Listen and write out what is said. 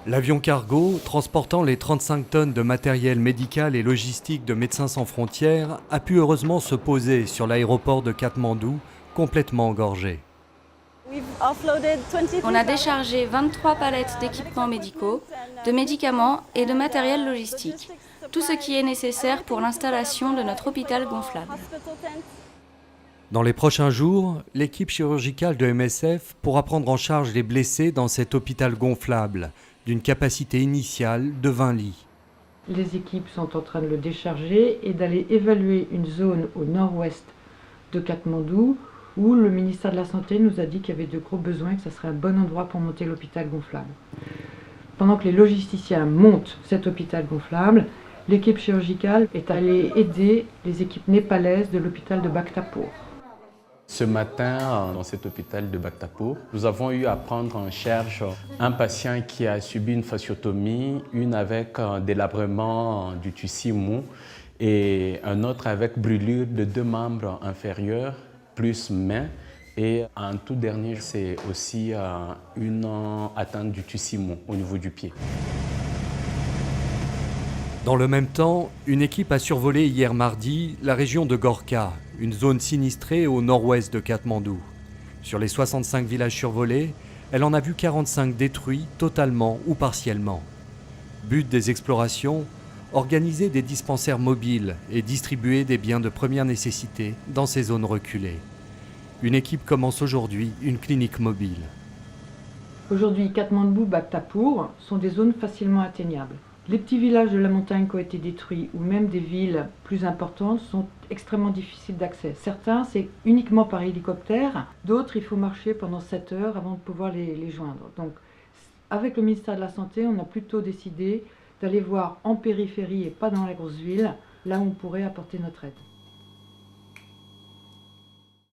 L'avion cargo, transportant les 35 tonnes de matériel médical et logistique de Médecins sans frontières, a pu heureusement se poser sur l'aéroport de Katmandou, complètement engorgé. On a déchargé 23 palettes d'équipements médicaux, de médicaments et de matériel logistique. Tout ce qui est nécessaire pour l'installation de notre hôpital gonflable. Dans les prochains jours, l'équipe chirurgicale de MSF pourra prendre en charge les blessés dans cet hôpital gonflable, d'une capacité initiale de 20 lits. Les équipes sont en train de le décharger et d'aller évaluer une zone au nord-ouest de Katmandou où le ministère de la Santé nous a dit qu'il y avait de gros besoins et que ce serait un bon endroit pour monter l'hôpital gonflable. Pendant que les logisticiens montent cet hôpital gonflable, l'équipe chirurgicale est allée aider les équipes népalaises de l'hôpital de Bhaktapur. Ce matin, dans cet hôpital de Bhaktapur, nous avons eu à prendre en charge un patient qui a subi une fasciotomie, une avec délabrement du tissu mou et un autre avec brûlure de 2 membres inférieurs, plus main. Et un tout dernier, c'est aussi une atteinte du tissu mou au niveau du pied. Dans le même temps, une équipe a survolé hier mardi la région de Gorkha, une zone sinistrée au nord-ouest de Katmandou. Sur les 65 villages survolés, elle en a vu 45 détruits totalement ou partiellement. But des explorations, organiser des dispensaires mobiles et distribuer des biens de première nécessité dans ces zones reculées. Une équipe commence aujourd'hui une clinique mobile. Aujourd'hui, Katmandou, Bhaktapur sont des zones facilement atteignables. Les petits villages de la montagne qui ont été détruits ou même des villes plus importantes sont extrêmement difficiles d'accès. Certains, c'est uniquement par hélicoptère. D'autres, il faut marcher pendant 7 heures avant de pouvoir les joindre. Donc, avec le ministère de la Santé, on a plutôt décidé d'aller voir en périphérie et pas dans les grosses villes, là où on pourrait apporter notre aide.